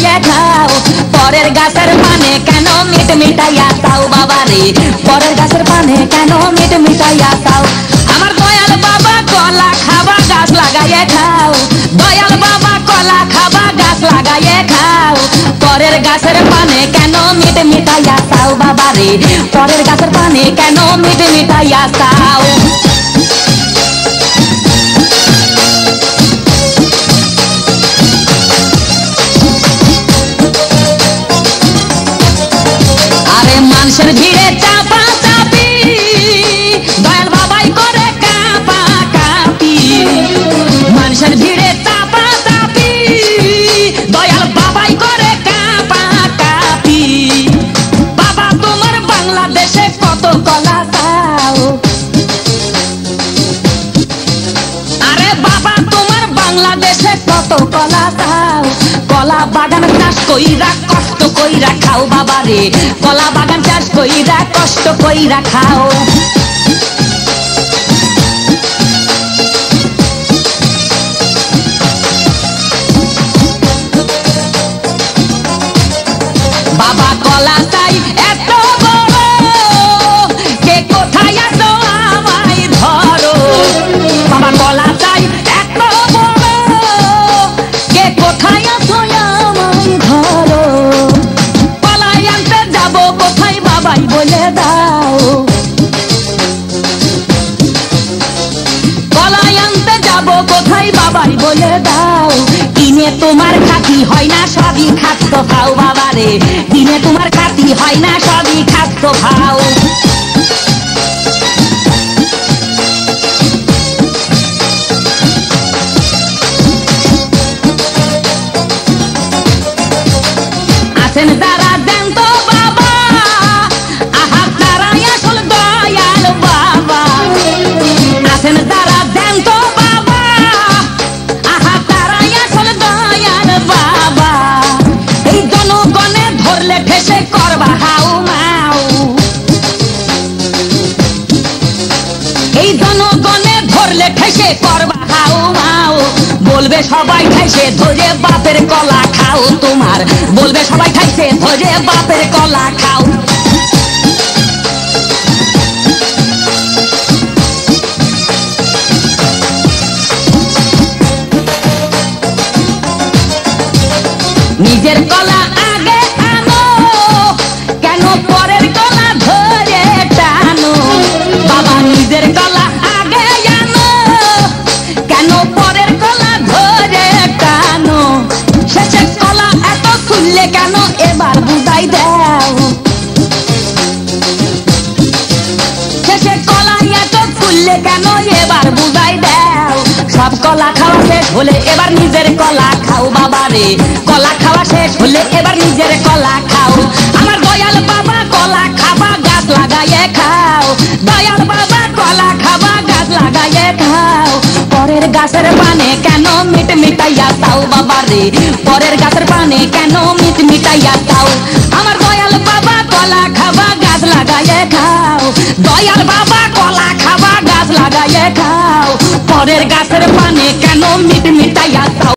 লাগাইয়ে খাও পরের গাছের পানে কেন মিট মিটাইয়া খাও বাবা রে পরের গাছের পানে কেন মিট মিটাইয়া খাও আমার দয়াল বাবা কলা খাবা গাছ লাগাইয়ে খাও দয়াল বাবা কলা খাবা গাছ লাগাইয়ে খাও পরের গাছের পানে কেন মিট মিটাইয়া খাও বাবা রে পরের গাছের পানে কেন মিট মিটাইয়া খাও মানুষের ভিড়ে চাপা চাপি দয়াল বাবাই করে কাপা কাপি মানুষের ভিড়ে চাপা চাপি দয়াল বাবাই করে কাপা কাপি বাবা তোমার বাংলাদেশে কত কলা চাও আরে বাবা তোমার বাংলাদেশে কত কলা চাও কলা বাগান চাষ কইরা কষ্ট কইরা খাও বাবা রে কলা বাগান চাষ কইরা কষ্ট কইরা খাও বাবা কলা চাই এত বড় কে কোথায় আছো আমায় ধরো বাবা কলা চাই এত বড় কে কোথায় আছো আমায় ধরো কলাই আনতে যাবো কোথায় বাবাই বলে দাও কলাই আনতে যাবো কোথায় বাবাই বলে দাও দিনে তোমার খাতি হয় না সবই খাদ্য খাও বাবা রে দিনে তোমার খাতি হয় না সবই খাদ্য খাও আছেন যারা দেন তো বাবা আহা তারাই আসল দয়াল বাবা আছেন যারা দেন তো বাবা আহা তারাই আসল দয়াল বাবা এই জনগণে ধরলে ঠেসে করবা হাউ মাউ এই জনগণে ধরলে ঠেসে করবা হাউ মাউ বলবে সবাই খাইছে ধরে বাপের কলা খাও তোমার বলবে সবাই খাইছে ধরে বাপের কলা খাও নিজের কলা আগে আনো কেন পরের কলা ধরে টানো বাবা নিজের কলা আগে আনো কেন পরের কলা ধরে টানো শেষে কলা এত খুললে কেন এবার বুঝাই দাও শেষে কলা এত খুললে কেন এবার বুঝাই দাও সব কলা খাওয়া শেষ হলে এবার নিজের কলা খাও বাবা রে কলা খাওয়া শেষ হলে এবার নিজের কলা খাও আমার দয়াল বাবা কলা খাবা গাছ লাগাইয়ে খাও দয়াল বাবা কলা খাবা গাছ লাগাইয়ে খাও পরের গাছের পানে কেন মিট মিটাইয়া খাও বাবা রে পরের গাছের পানে কেন মিট মিটাইয়া খাও আমার দয়াল বাবা কলা খাবা গাছ লাগাইয়ে খাও দয়াল বাবা কলা খাবা গাছ লাগাইয়ে খাও পরের গাছের পানে কেন মিট মিটাইয়া খাও